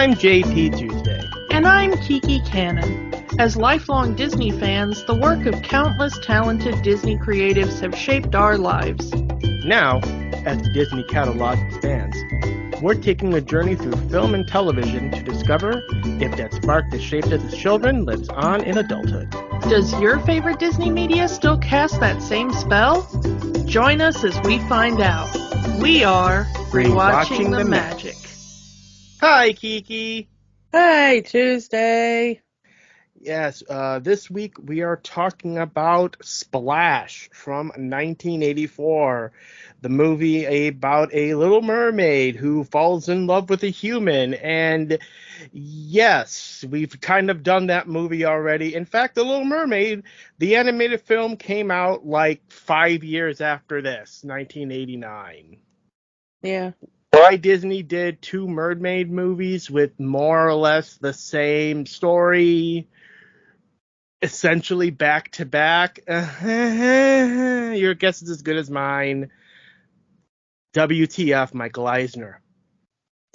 I'm JP Tuesday. And I'm Kiki Cannon. As lifelong Disney fans, the work of countless talented Disney creatives have shaped our lives. Now, as the Disney catalog expands, we're taking a journey through film and television to discover if that spark that shaped us as children lives on in adulthood. Does your favorite Disney media still cast that same spell? Join us as we find out. We are Rewatching the Magic. Hi, Kiki. Hi, Tuesday. Yes, this week we are talking about Splash from 1984, the movie about a little mermaid who falls in love with a human. And yes, we've kind of done that movie already. In fact, The Little Mermaid, the animated film, came out like 5 years after this, 1989. Yeah. Why Disney did two mermaid movies with more or less the same story, essentially back to back. Your guess is as good as mine. WTF, Michael Eisner.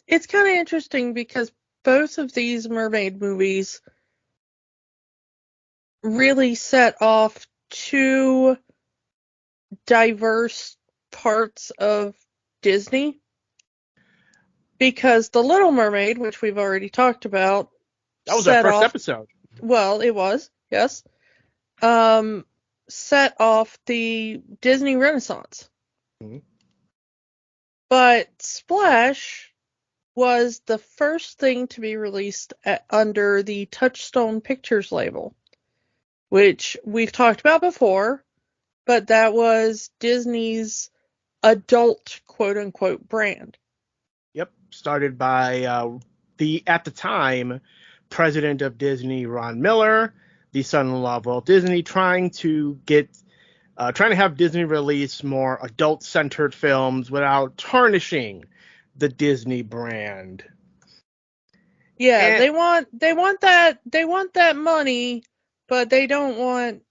It's kind of interesting because both of these mermaid movies really set off two diverse parts of Disney. Because The Little Mermaid, which we've already talked about, that was our first episode. Well, it was, yes. Set off the Disney Renaissance. Mm-hmm. But Splash was the first thing to be released under the Touchtone Pictures label, which we've talked about before, but that was Disney's adult quote-unquote brand. Yep, started by at the time, president of Disney, Ron Miller, the son-in-law of Walt Disney, trying to have Disney release more adult-centered films without tarnishing the Disney brand. Yeah, and they want that money, but they don't want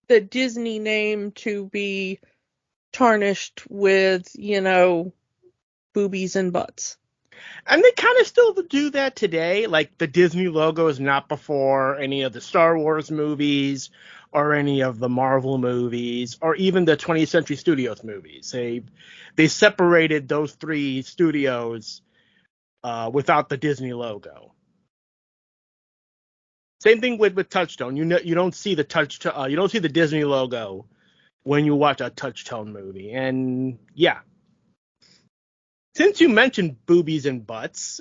the Disney name to be tarnished with, boobies and butts. And they kind of still do that today. Like, the Disney logo is not before any of the Star Wars movies or any of the Marvel movies or even the 20th Century Studios movies. They separated those three studios without the Disney logo. Same thing with Touchtone. You don't see the Disney logo when you watch a Touchtone movie. And yeah. Since you mentioned boobies and butts,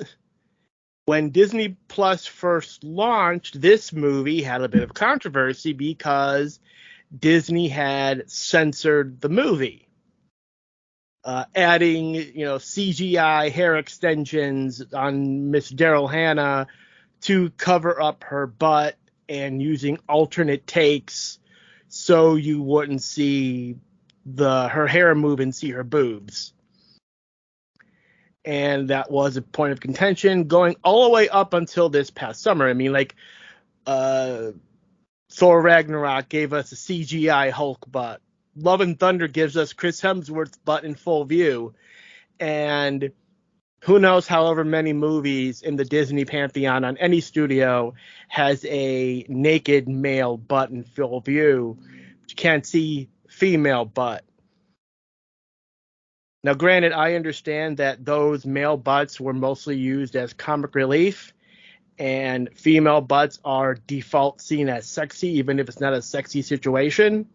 when Disney Plus first launched, this movie had a bit of controversy because Disney had censored the movie, adding CGI hair extensions on Miss Daryl Hannah to cover up her butt and using alternate takes so you wouldn't see her hair move and see her boobs. And that was a point of contention going all the way up until this past summer. I mean, Thor Ragnarok gave us a CGI Hulk butt. Love and Thunder gives us Chris Hemsworth's butt in full view. And who knows however many movies in the Disney pantheon on any studio has a naked male butt in full view. But you can't see female butt. Now, granted, I understand that those male butts were mostly used as comic relief, and female butts are default seen as sexy, even if it's not a sexy situation.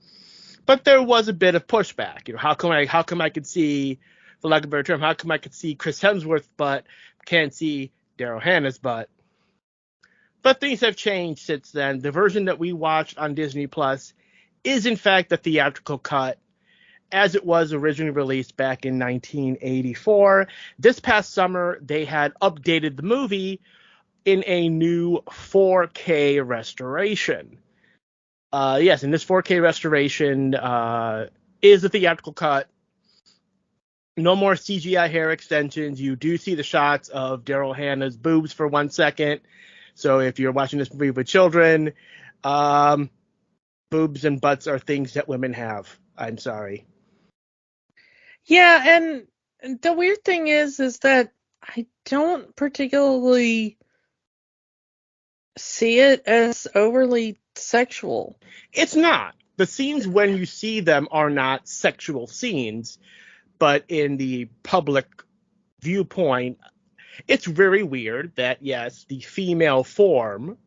But there was a bit of pushback. How come I could see, for lack of a better term, how come I could see Chris Hemsworth's butt, can't see Daryl Hannah's butt? But things have changed since then. The version that we watched on Disney Plus is, in fact, the theatrical cut, as it was originally released back in 1984. This past summer, they had updated the movie in a new 4K restoration. Yes, in this 4K restoration is the theatrical cut. No more CGI hair extensions. You do see the shots of Daryl Hannah's boobs for 1 second. So if you're watching this movie with children, boobs and butts are things that women have. I'm sorry. Yeah, and the weird thing is that I don't particularly see it as overly sexual. It's not. The scenes when you see them are not sexual scenes, but in the public viewpoint, it's very weird that, yes, the female form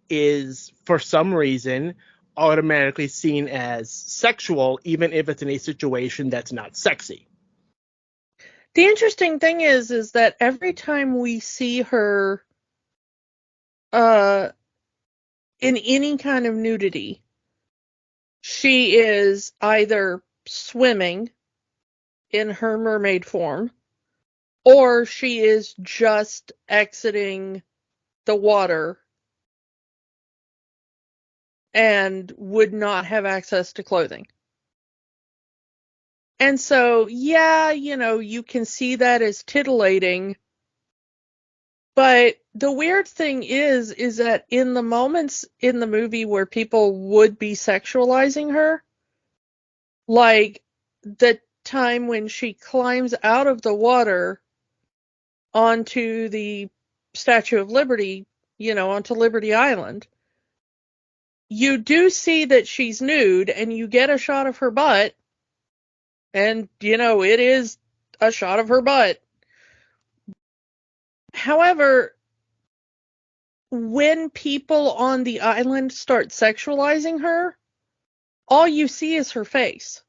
is, for some reason, automatically seen as sexual, even if it's in a situation that's not sexy. The interesting thing is that every time we see her in any kind of nudity, she is either swimming in her mermaid form, or she is just exiting the water and would not have access to clothing. And so, yeah, you can see that as titillating. But the weird thing is that in the moments in the movie where people would be sexualizing her, like the time when she climbs out of the water onto the Statue of Liberty, onto Liberty Island, you do see that she's nude and you get a shot of her butt, and, it is a shot of her butt. However, when people on the island start sexualizing her, all you see is her face.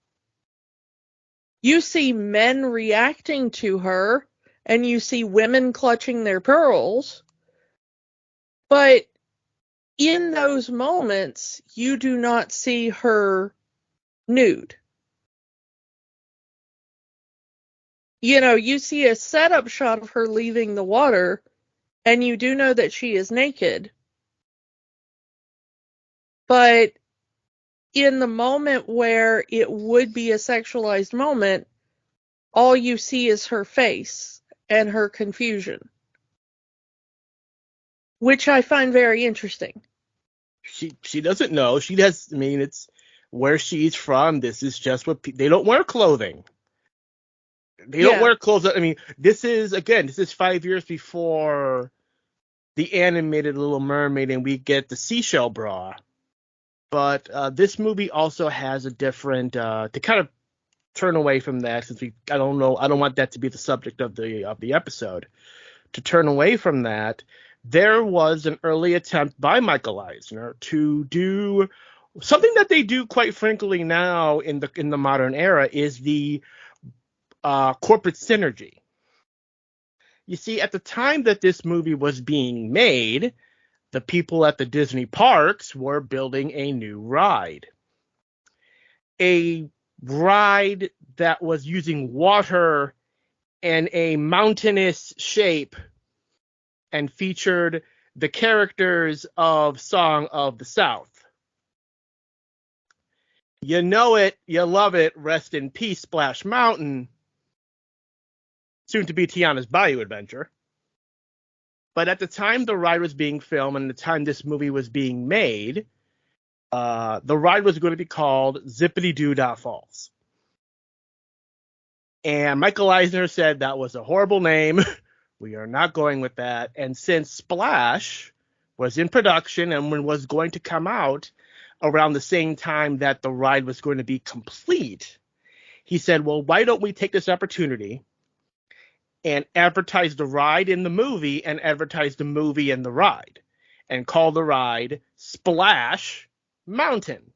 You see men reacting to her, and you see women clutching their pearls, but in those moments, you do not see her nude. You see a setup shot of her leaving the water, and you do know that she is naked. But in the moment where it would be a sexualized moment, all you see is her face and her confusion, which I find very interesting. She doesn't know. She has. I mean, it's where she's from. This is just what they don't wear clothing. They don't wear clothes. I mean, this is 5 years before the animated Little Mermaid, and we get the seashell bra. But this movie also has a different to kind of turn away from that, since I don't want that to be the subject of the episode. To turn away from that, there was an early attempt by Michael Eisner to do something that they do, quite frankly, now in the modern era, is the corporate synergy. You see, at the time that this movie was being made, the people at the Disney parks were building a new ride. A ride that was using water and a mountainous shape and featured the characters of Song of the South. You know it, you love it, rest in peace, Splash Mountain, soon to be Tiana's Bayou Adventure. But at the time the ride was being filmed and the time this movie was being made, the ride was going to be called Zippity Doo Dah Falls. And Michael Eisner said that was a horrible name. We are not going with that. And since Splash was in production and was going to come out around the same time that the ride was going to be complete, he said, well, why don't we take this opportunity and advertise the ride in the movie and advertise the movie in the ride and call the ride Splash Mountain.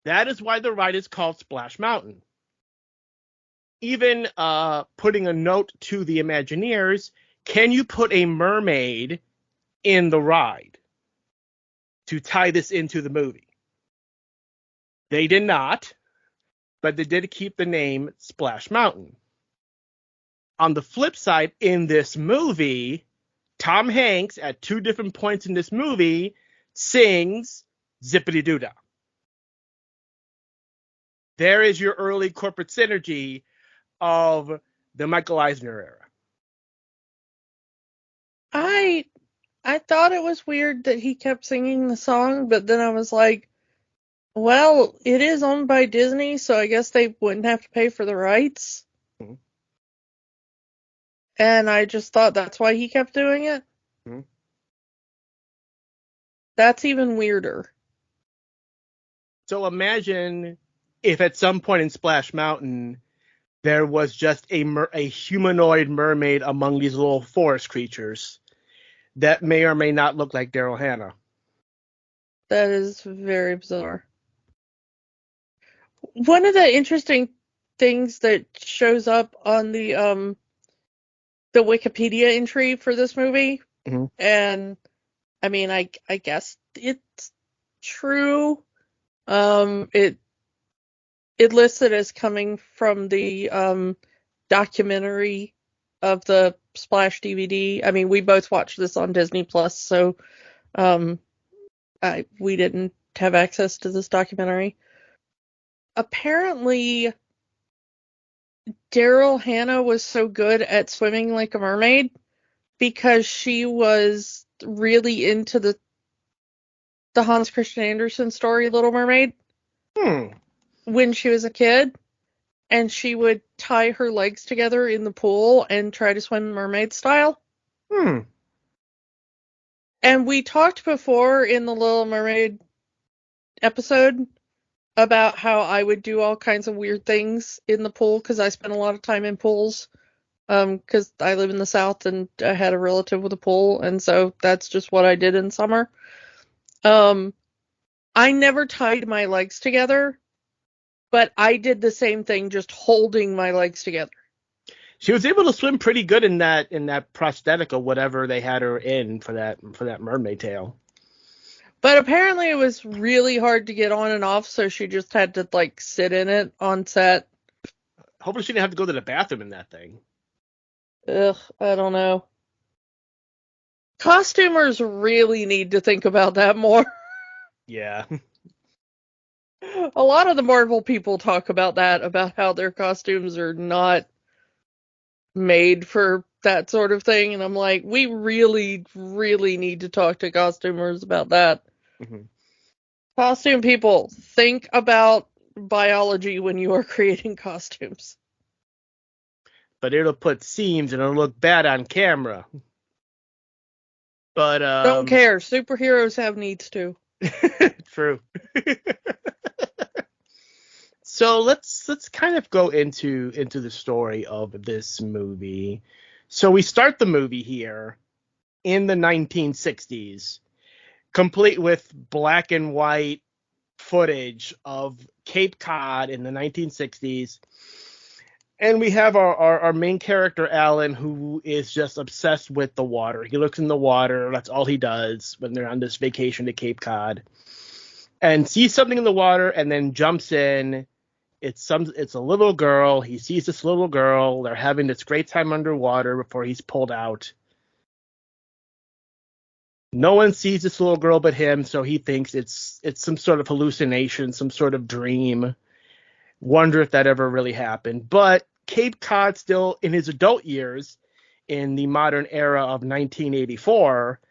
That is why the ride is called Splash Mountain. Even putting a note to the Imagineers, can you put a mermaid in the ride to tie this into the movie? They did not, but they did keep the name Splash Mountain. On the flip side, in this movie, Tom Hanks, at two different points in this movie, sings Zippity Doo Dah. There is your early corporate synergy of the Michael Eisner era. I thought it was weird that he kept singing the song, but then I was like, well, it is owned by Disney, so I guess they wouldn't have to pay for the rights. Mm-hmm. And I just thought that's why he kept doing it. Mm-hmm. That's even weirder. So imagine if at some point in Splash Mountain there was just a humanoid mermaid among these little forest creatures that may or may not look like Daryl Hannah. That is very bizarre. One of the interesting things that shows up on the Wikipedia entry for this movie, Mm-hmm. and I mean, I guess it's true. It lists it as coming from the documentary of the Splash DVD. I mean, we both watched this on Disney Plus, so we didn't have access to this documentary. Apparently, Daryl Hannah was so good at swimming like a mermaid because she was really into the Hans Christian Andersen story, Little Mermaid, when she was a kid. And she would tie her legs together in the pool and try to swim mermaid style. And we talked before in the Little Mermaid episode about how I would do all kinds of weird things in the pool because I spent a lot of time in pools. Because I live in the South and I had a relative with a pool, and so that's just what I did in summer. I never tied my legs together, but I did the same thing, just holding my legs together. She was able to swim pretty good in that prosthetic or whatever they had her in for that mermaid tail. But apparently it was really hard to get on and off, so she just had to like sit in it on set. Hopefully she didn't have to go to the bathroom in that thing. Ugh, I don't know. Costumers really need to think about that more. Yeah. A lot of the Marvel people talk about that, about how their costumes are not made for that sort of thing, and I'm like, we really, really need to talk to costumers about that. Mm-hmm. Costume people, think about biology when you are creating costumes. But it'll put seams and it'll look bad on camera. But Don't care. Superheroes have needs too. True. So let's kind of go into the story of this movie. So we start the movie here in the 1960s, complete with black and white footage of Cape Cod in the 1960s. And we have our main character, Alan, who is just obsessed with the water. He looks in the water. That's all he does when they're on this vacation to Cape Cod. And sees something in the water and then jumps in. It's a little girl. He sees this little girl. They're having this great time underwater before he's pulled out. No one sees this little girl but him, so he thinks it's some sort of hallucination, some sort of dream. Wonder if that ever really happened. But Cape Cod, still in his adult years, in the modern era of 1984,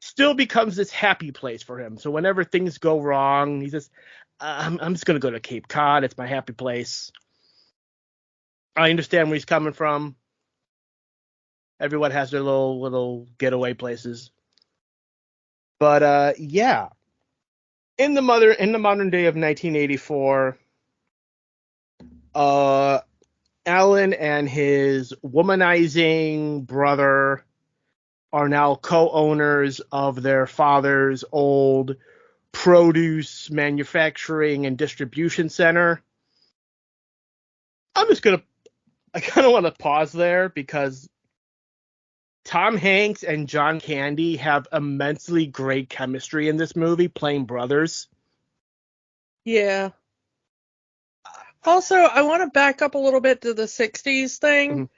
still becomes this happy place for him. So whenever things go wrong, he says, I'm just going to go to Cape Cod. It's my happy place. I understand where he's coming from. Everyone has their little getaway places. But yeah. In the modern day of 1984, Alan and his womanizing brother are now co-owners of their father's old produce manufacturing and distribution center. I kind of want to pause there because Tom Hanks and John Candy have immensely great chemistry in this movie, playing brothers. Yeah. Also, I want to back up a little bit to the 60s thing,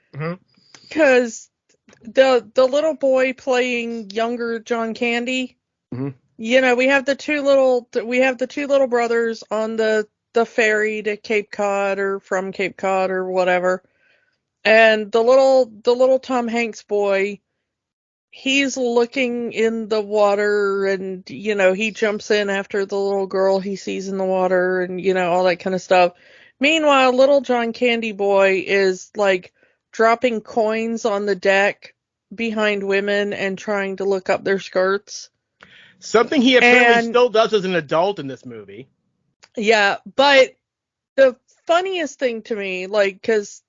because the little boy playing younger John Candy, you know, we have the two little brothers on the ferry to Cape Cod or from Cape Cod or whatever, and the little Tom Hanks boy, he's looking in the water, and you know, he jumps in after the little girl he sees in the water, and you know, all that kind of stuff. Meanwhile, little John Candy boy is like dropping coins on the deck behind women and trying to look up their skirts. Something he apparently still does as an adult in this movie. Yeah, but the funniest thing to me, like, because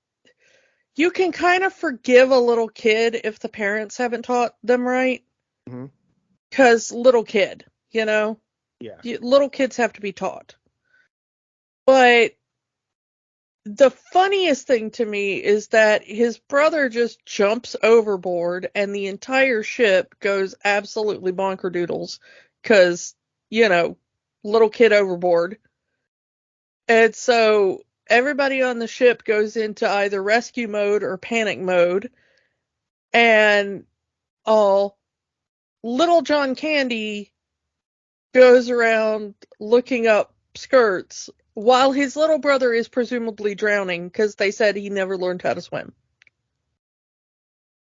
you can kind of forgive a little kid if the parents haven't taught them right. Because little kid, you know? Yeah. Little kids have to be taught. But the funniest thing to me is that his brother just jumps overboard and the entire ship goes absolutely bonkerdoodles because, you know, little kid overboard. And so everybody on the ship goes into either rescue mode or panic mode. And little John Candy goes around looking up skirts while his little brother is presumably drowning because they said he never learned how to swim.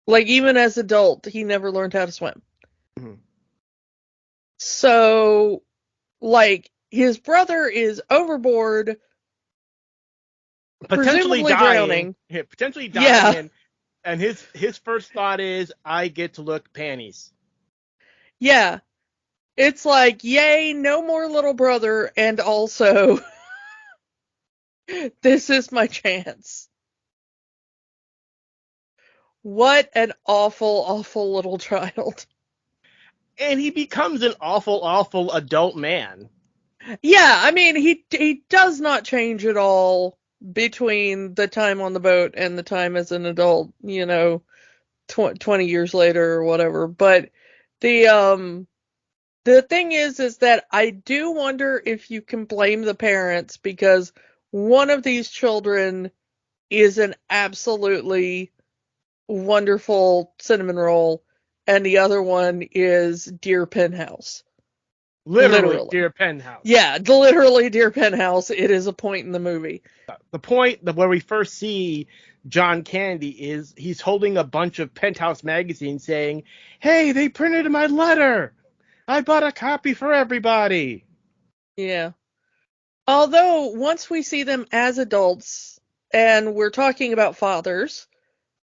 Like, even as an adult, he never learned how to swim. So, like, his brother is overboard, potentially drowning. Potentially dying. Yeah. And his first thought is, I get to look panties. Yeah. It's like, yay, no more little brother, and also, this is my chance. What an awful, awful little child. And he becomes an awful, awful adult man. Yeah, I mean, he does not change at all between the time on the boat and the time as an adult, you know, 20 years later or whatever. But the thing is that I do wonder if you can blame the parents, because one of these children is an absolutely wonderful cinnamon roll, and the other one is Dear Penthouse. Literally, Dear Penthouse. Yeah, literally Dear Penthouse. It is a point in the movie. The point where we first see John Candy is he's holding a bunch of Penthouse magazines saying, hey, they printed my letter. I bought a copy for everybody. Yeah. Although, once we see them as adults, and we're talking about fathers,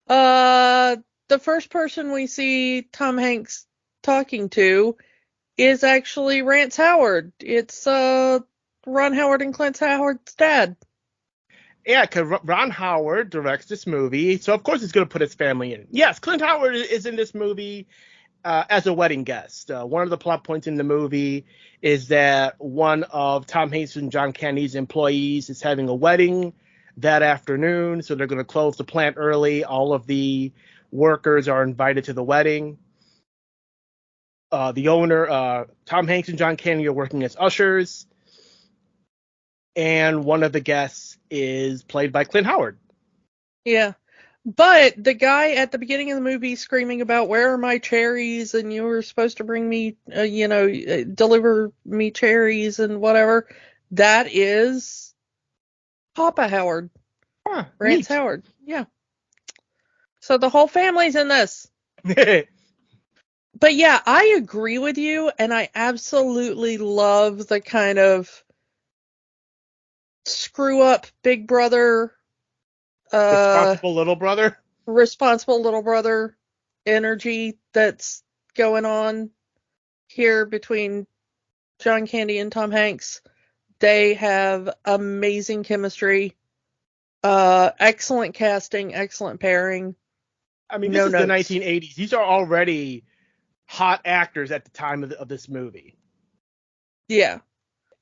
the first person we see Tom Hanks talking to is actually Rance Howard. It's Ron Howard and Clint Howard's dad. Yeah, because Ron Howard directs this movie, so of course he's going to put his family in. Yes, Clint Howard is in this movie as a wedding guest. One of the plot points in the movie is that one of Tom Hanks and John Candy's employees is having a wedding that afternoon, so they're going to close the plant early. All of the workers are invited to the wedding. The owner, Tom Hanks and John Candy, are working as ushers, and one of the guests is played by Clint Howard. Yeah. But the guy at the beginning of the movie screaming about, where are my cherries, and you were supposed to bring me, deliver me cherries and whatever, that is Papa Howard. Rance Howard. Yeah. So the whole family's in this. But yeah, I agree with you, and I absolutely love the kind of screw up big brother, responsible little brother energy that's going on here between John Candy and Tom Hanks. They have amazing chemistry, excellent casting, excellent pairing. I mean, this is the 1980s. These are already hot actors at the time of this movie. Yeah.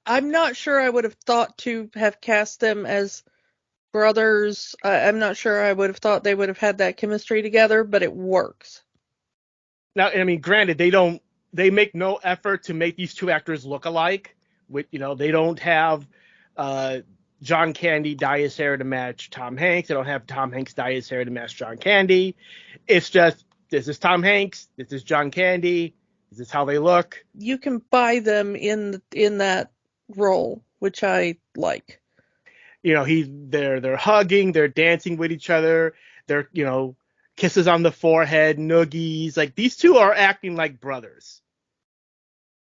I'm not sure I would have thought to have cast them as brothers. I'm not sure I would have thought they would have had that chemistry together, but it works. Now, I mean, granted, they make no effort to make these two actors look alike. They don't have John Candy dye his hair to match Tom Hanks. They don't have Tom Hanks dye his hair to match John Candy. It's just, this is Tom Hanks, this is John Candy, this is how they look. You can buy them in that role, which I like. They're hugging, they're dancing with each other, they're, kisses on the forehead, noogies. Like, these two are acting like brothers.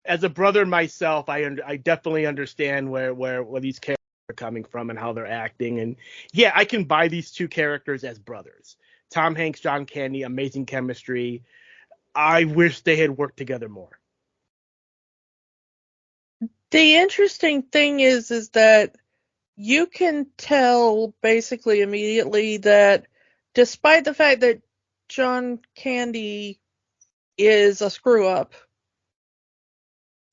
As a brother myself, I definitely understand where these characters are coming from and how they're acting. And yeah, I can buy these two characters as brothers. Tom Hanks, John Candy, amazing chemistry. I wish they had worked together more. The interesting thing is that you can tell basically immediately that despite the fact that John Candy is a screw up,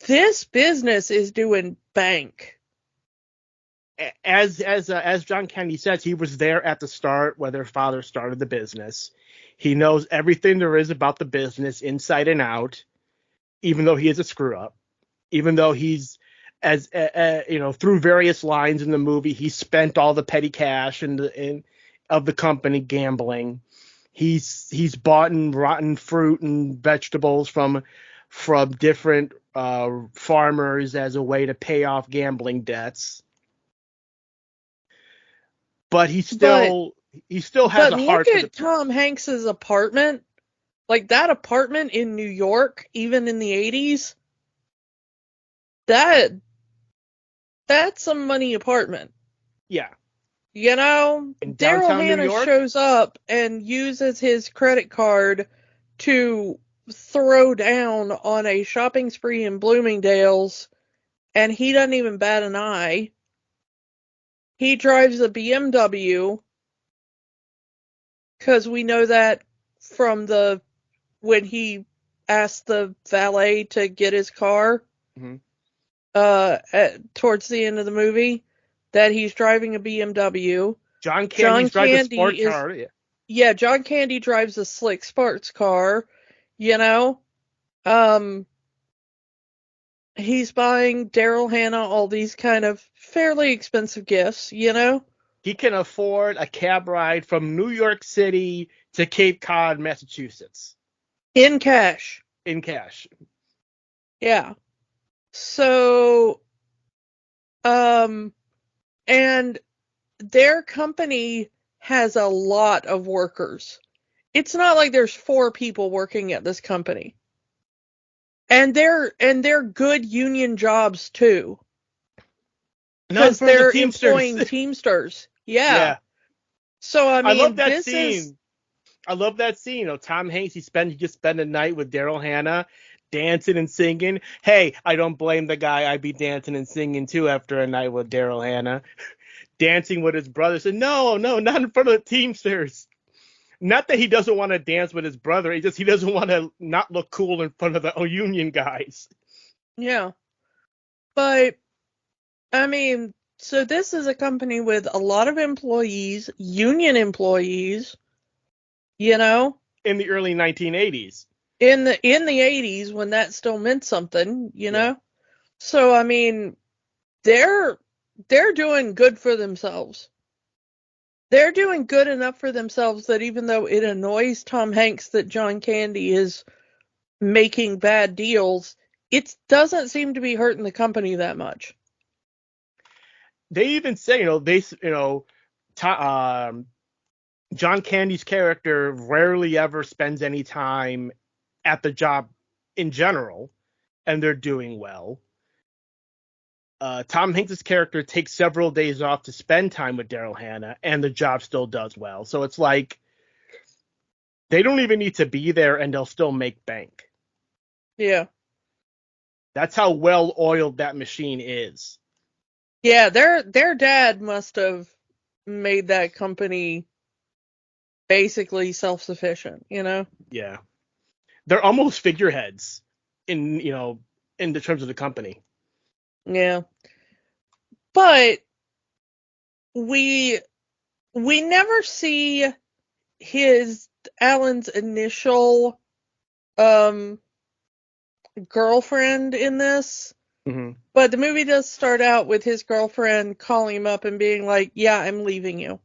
this business is doing bank. As John Candy says, he was there at the start where their father started the business. He knows everything there is about the business inside and out, even though he is a screw up. Even though he's through various lines in the movie, he spent all the petty cash of the company gambling. He's bought rotten fruit and vegetables from different farmers as a way to pay off gambling debts. But he still has a heart. But look at Tom Hanks's apartment. Like that apartment in New York, even in the 80s, that's a money apartment. Yeah. You know, Daryl Hannah shows up and uses his credit card to throw down on a shopping spree in Bloomingdale's, and he doesn't even bat an eye. He drives a BMW, because we know that from when he asked the valet to get his car, towards the end of the movie, that he's driving a BMW. John Candy drives a sport car. Yeah, John Candy drives a slick sports car. You know, he's buying Daryl Hannah all these kind of fairly expensive gifts. You know, he can afford a cab ride from New York City to Cape Cod, Massachusetts, in cash. Yeah. So, and their company has a lot of workers. It's not like there's 4 people working at this company. And they're good union jobs too. Because they're employing Teamsters. Yeah. So I mean, I love that scene. I love that scene. You know, Tom Hanks, he just spent a night with Daryl Hannah, dancing and singing. Hey, I don't blame the guy. I'd be dancing and singing too after a night with Daryl Hannah. Dancing with his brother. Said, no, not in front of the Teamsters. Not that he doesn't want to dance with his brother. He doesn't want to not look cool in front of the union guys. Yeah. But, I mean, so this is a company with a lot of employees, union employees, you know? In the early 1980s. In the 80s, when that still meant something, you know? So, I mean, they're doing good for themselves. They're doing good enough for themselves that even though it annoys Tom Hanks that John Candy is making bad deals, it doesn't seem to be hurting the company that much. They even say, John Candy's character rarely ever spends any time at the job in general, and they're doing well. Tom Hanks' character takes several days off to spend time with Daryl Hannah, and the job still does well. So it's like they don't even need to be there, and they'll still make bank. Yeah. That's how well oiled that machine is. Yeah, their dad must have made that company basically self-sufficient, you know? Yeah. They're almost figureheads in the terms of the company. Yeah. But we never see Alan's initial girlfriend in this. Mm-hmm. But the movie does start out with his girlfriend calling him up and being like, "Yeah, I'm leaving you.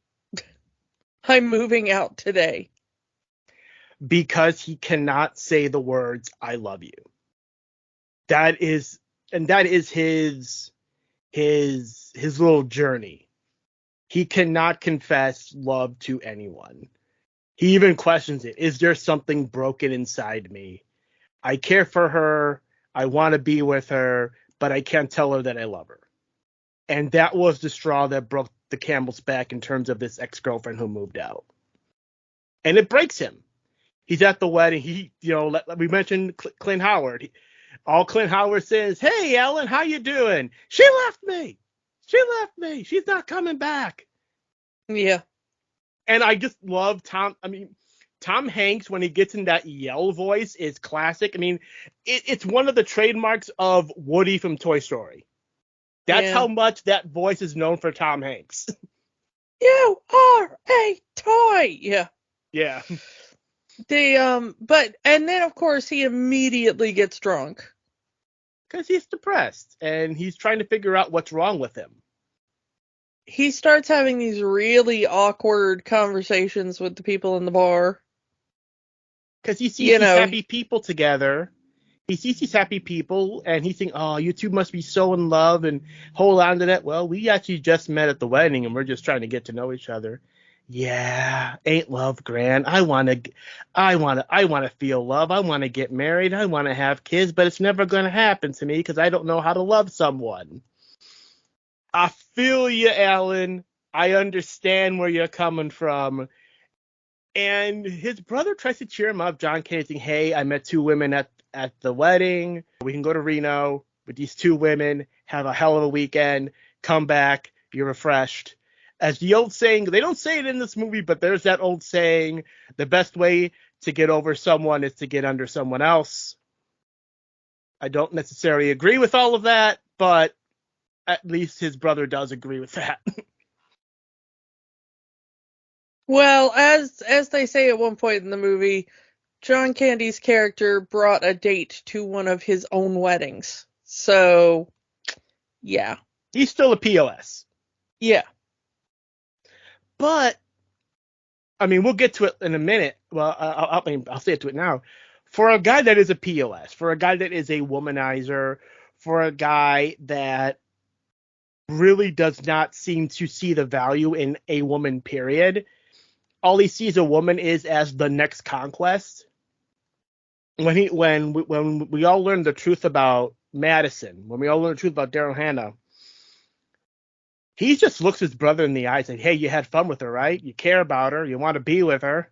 I'm moving out today." Because he cannot say the words "I love you." That is his little journey. He cannot confess love to anyone. He even questions it. Is there something broken inside me? I care for her. I want to be with her, but I can't tell her that I love her. And that was the straw that broke the camel's back in terms of this ex-girlfriend who moved out. and it breaks him. He's at the wedding. We mentioned Clint Howard. All Clint Howard says, "Hey, Ellen, how you doing?" She left me. She left me. She's not coming back. Yeah. And I just love Tom. I mean, Tom Hanks, when he gets in that yell voice, is classic. I mean, it's one of the trademarks of Woody from Toy Story. That's how much that voice is known for Tom Hanks. You are a toy. Yeah. Yeah. And then of course he immediately gets drunk. Because he's depressed and he's trying to figure out what's wrong with him. He starts having these really awkward conversations with the people in the bar. Because he sees these happy people together. He sees these happy people and he's thinking, oh, you two must be so in love and hold on to that. Well, we actually just met at the wedding and we're just trying to get to know each other. Yeah, ain't love grand? I want to feel love. I want to get married. I want to have kids, but it's never going to happen to me because I don't know how to love someone. I feel you, Alan. I understand where you're coming from. And his brother tries to cheer him up. John Candy saying, hey, I met two women at the wedding. We can go to Reno with these two women, have a hell of a weekend, come back, you're refreshed. As the old saying, they don't say it in this movie, but there's that old saying, the best way to get over someone is to get under someone else. I don't necessarily agree with all of that, but at least his brother does agree with that. Well, as they say at one point in the movie, John Candy's character brought a date to one of his own weddings. So, yeah. He's still a POS. Yeah. But, I mean, we'll get to it in a minute. Well, I'll say it to it now. For a guy that is a POS, for a guy that is a womanizer, for a guy that really does not seem to see the value in a woman, period, all he sees a woman is as the next conquest. When we all learn the truth about Madison, when we all learn the truth about Daryl Hannah, he just looks his brother in the eyes and, hey, you had fun with her, right? You care about her. You want to be with her.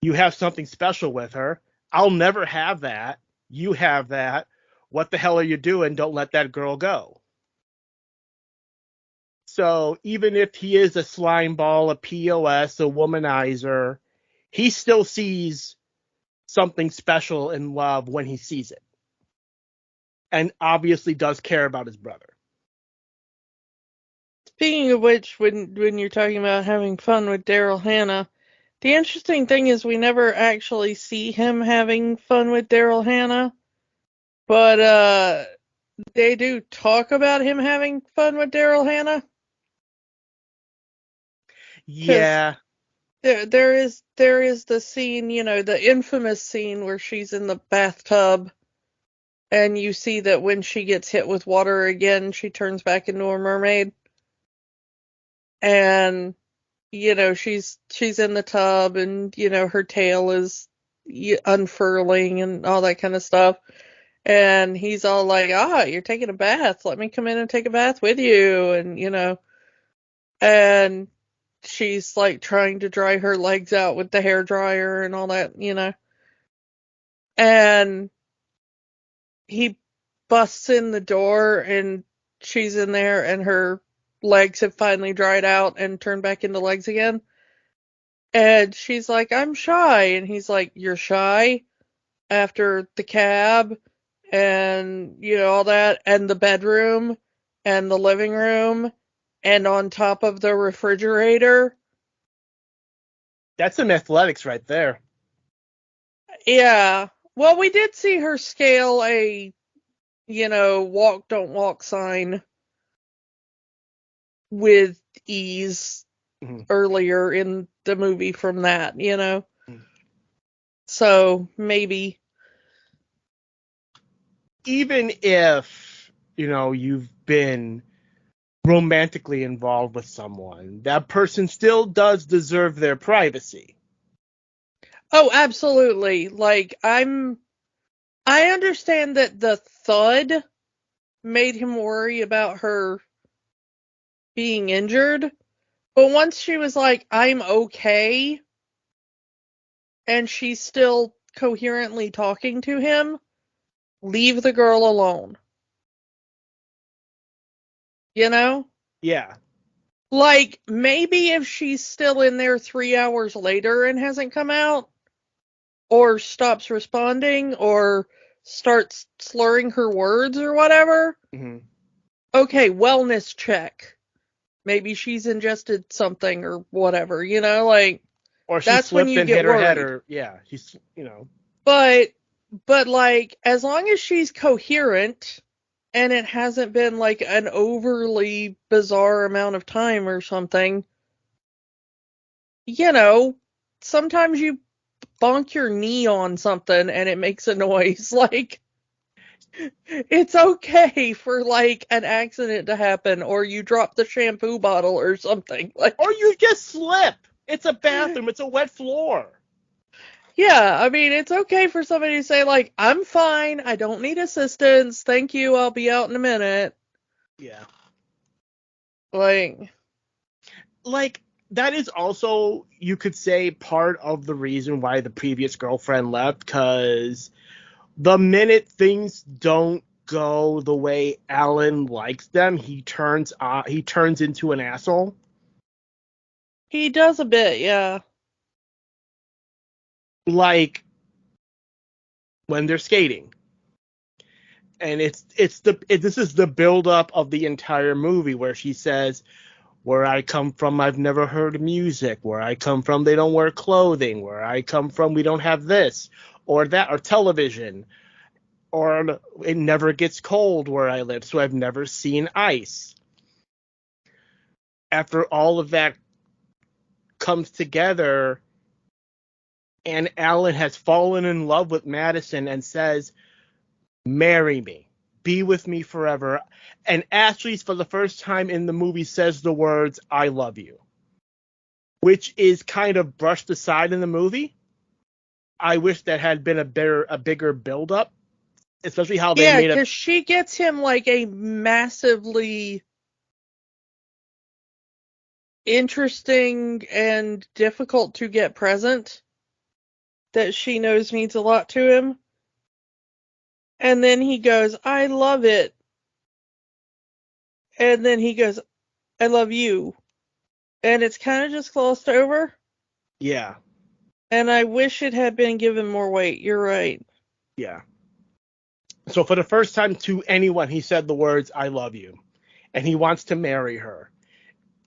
You have something special with her. I'll never have that. You have that. What the hell are you doing? Don't let that girl go. So even if he is a slime ball, a POS, a womanizer, he still sees something special in love when he sees it. And obviously does care about his brother. Speaking of which, when you're talking about having fun with Daryl Hannah, the interesting thing is we never actually see him having fun with Daryl Hannah, but they do talk about him having fun with Daryl Hannah. Yeah. There is the scene, the infamous scene where she's in the bathtub and you see that when she gets hit with water again, she turns back into a mermaid. And she's in the tub and her tail is unfurling and all that kind of stuff. And he's all like, you're taking a bath. Let me come in and take a bath with you. And she's like trying to dry her legs out with the hair dryer and all that, And he busts in the door and she's in there and her legs have finally dried out and turned back into legs again. And she's like, I'm shy. And he's like, you're shy? After the cab and, all that, and the bedroom and the living room and on top of the refrigerator. That's some athletics right there. Yeah. Well, we did see her scale a, walk, don't walk sign with ease earlier in the movie from that, So maybe. Even if, you've been romantically involved with someone, that person still does deserve their privacy. Oh, absolutely. Like, I understand that the thud made him worry about her being injured, but once she was like, I'm okay, and she's still coherently talking to him, leave the girl alone. You know? Yeah. Like, maybe if she's still in there 3 hours later and hasn't come out, or stops responding, or starts slurring her words or whatever, Mm-hmm. okay, wellness check. Maybe she's ingested something or whatever, like, Or she that's when slipped you and get hit her head, worried. or yeah, she's. But, like, as long as she's coherent, and it hasn't been like an overly bizarre amount of time or something, sometimes you bonk your knee on something and it makes a noise. Like, it's okay for like an accident to happen, or you drop the shampoo bottle or something. Like, Or you just slip. It's a bathroom. It's a wet floor. yeah, I mean, it's okay for somebody to say, like, I'm fine, I don't need assistance, thank you, I'll be out in a minute. Yeah. Like, That is also, you could say, part of the reason why the previous girlfriend left, because the minute things don't go the way Alan likes them, he turns into an asshole. he does a bit, yeah. Like when they're skating. And this is the build up of the entire movie, where she says, "Where I come from, I've never heard music. Where I come from, they don't wear clothing. Where I come from, we don't have this or that or television. Or it never gets cold where I live, so I've never seen ice." After all of that comes together, and Alan has fallen in love with Madison and says, "Marry me. Be with me forever." And Ashley, for the first time in the movie, says the words, "I love you," which is kind of brushed aside in the movie. I wish that had been a bigger build up, especially how they Yeah, made it. because she gets him like a massively interesting and difficult to get present that she knows means a lot to him. And then he goes, I love it. And then he goes, I love you. And it's kind of just glossed over. Yeah, And I wish it had been given more weight. You're right. yeah. So for the first time to anyone, he said the words, "I love you," and he wants to marry her.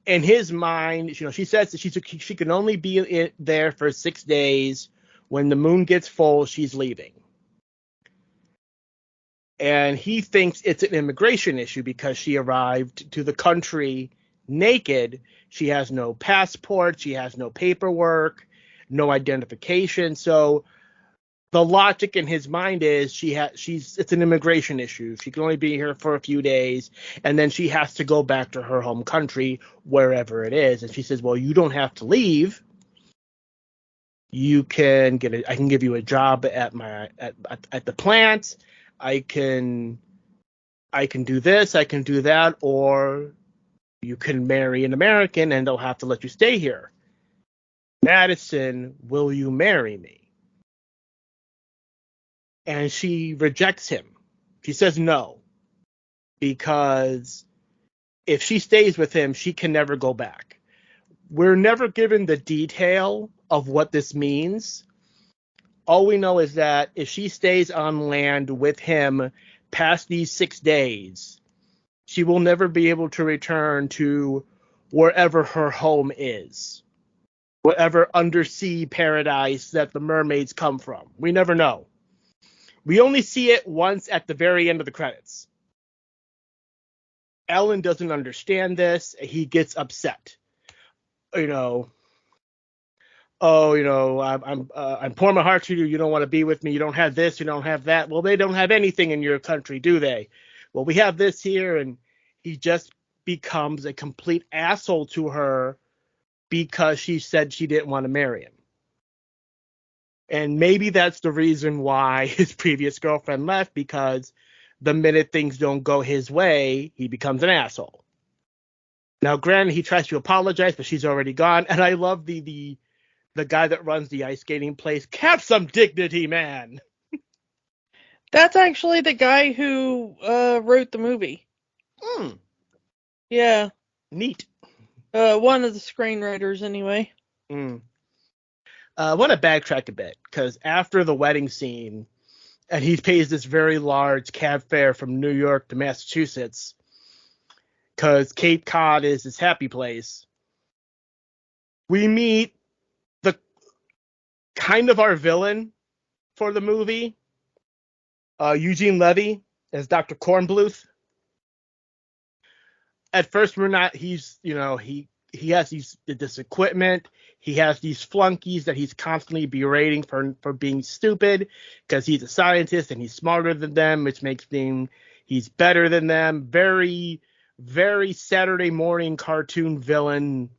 In his mind, she says that she can only be there for 6 days. When the moon gets full, she's leaving. And he thinks it's an immigration issue because she arrived to the country naked. She has no passport, she has no paperwork, no identification. So the logic in his mind is it's an immigration issue. She can only be here for a few days, and then she has to go back to her home country, wherever it is. And she says, "Well, you don't have to leave. I can give you a job at the plant. I can do this, I can do that, or you can marry an American and they'll have to let you stay here. Madison, will you marry me?" And she rejects him. She says no, because if she stays with him, she can never go back. We're never given the detail of what this means. All we know is that if she stays on land with him past these 6 days, she will never be able to return to wherever her home is, whatever undersea paradise that the mermaids come from. We never know. We only see it once at the very end of the credits. Ellen doesn't understand this. He gets upset. You know, "Oh, I'm pouring my heart to you. You don't want to be with me. You don't have this. You don't have that." Well, they don't have anything in your country, do they? Well, we have this here. And he just becomes a complete asshole to her because she said she didn't want to marry him. And maybe that's the reason why his previous girlfriend left, because the minute things don't go his way, he becomes an asshole. Now, granted, he tries to apologize, but she's already gone. And I love the the guy that runs the ice skating place. Have some dignity, man. That's actually the guy who wrote the movie. Yeah. Neat. One of the screenwriters, anyway. I want to backtrack a bit, because after the wedding scene, and he pays this very large cab fare from New York to Massachusetts, because Cape Cod is his happy place, we meet the kind of our villain for the movie, Eugene Levy as Dr. Kornbluth. At first, we're not. He's, he has this equipment. He has these flunkies that he's constantly berating for being stupid, because he's a scientist and he's smarter than them, which makes he's better than them. Very, very Saturday morning cartoon villain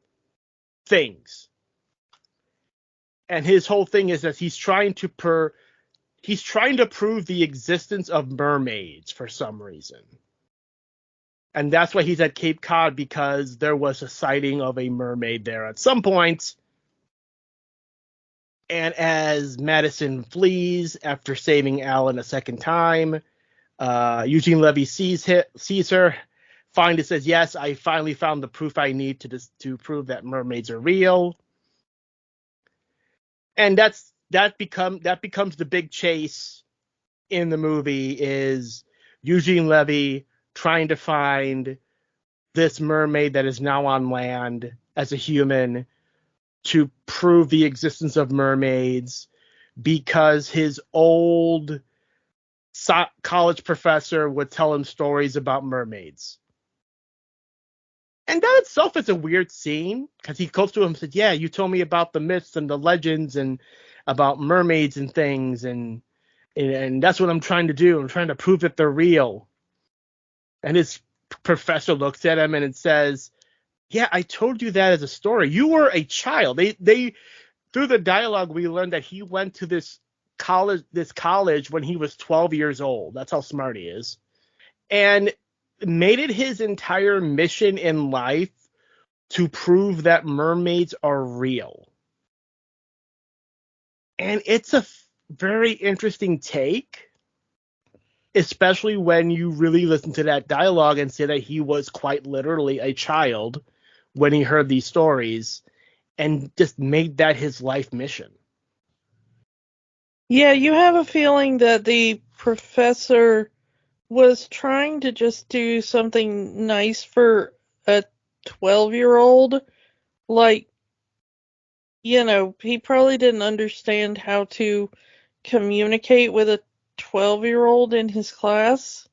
things. And his whole thing is that he's trying to prove the existence of mermaids for some reason. And that's why he's at Cape Cod, because there was a sighting of a mermaid there at some point. And as Madison flees after saving Alan a second time, Eugene Levy sees her, finally says, "Yes, I finally found the proof I need to prove that mermaids are real." And that becomes the big chase in the movie, is Eugene Levy trying to find this mermaid that is now on land as a human, to prove the existence of mermaids, because his old college professor would tell him stories about mermaids. And that itself is a weird scene, because he goes to him and said, "Yeah, you told me about the myths and the legends and about mermaids and things, and that's what I'm trying to do. I'm trying to prove that they're real." And his professor looks at him and it says, "Yeah, I told you that as a story. You were a child." They through the dialogue, we learned that he went to this college when he was 12 years old. That's how smart he is. And made it his entire mission in life to prove that mermaids are real. And it's a very interesting take, especially when you really listen to that dialogue and say that he was quite literally a child when he heard these stories, and just made that his life mission. Yeah, you have a feeling that the professor was trying to just do something nice for a 12-year-old. Like, he probably didn't understand how to communicate with a 12-year-old in his class.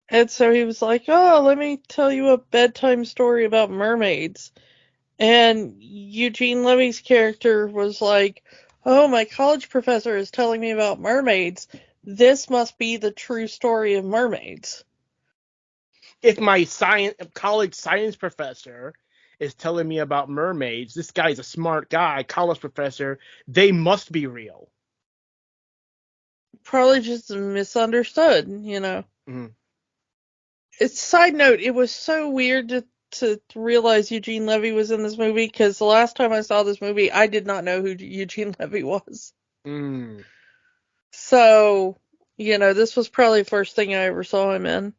And so he was like, "Oh, let me tell you a bedtime story about mermaids." And Eugene Levy's character was like, "Oh, my college professor is telling me about mermaids. This must be the true story of mermaids." If my college science professor is telling me about mermaids, this guy's a smart guy, college professor, they must be real. Probably just misunderstood, Mm-hmm. Side note, it was so weird to realize Eugene Levy was in this movie, because the last time I saw this movie, I did not know who Eugene Levy was. So, this was probably the first thing I ever saw him in.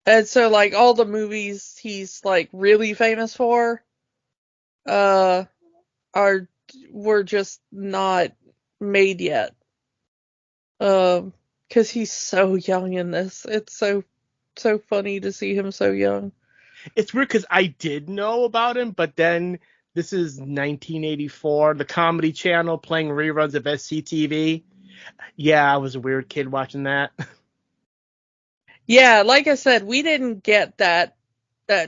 And so, like, all the movies he's, like, really famous for, uh, were just not made yet. Because he's so young in this. It's so funny to see him so young. It's weird, because I did know about him, but then this is 1984, the Comedy Channel playing reruns of SCTV. Yeah, I was a weird kid watching that. Yeah, like I said, we didn't get that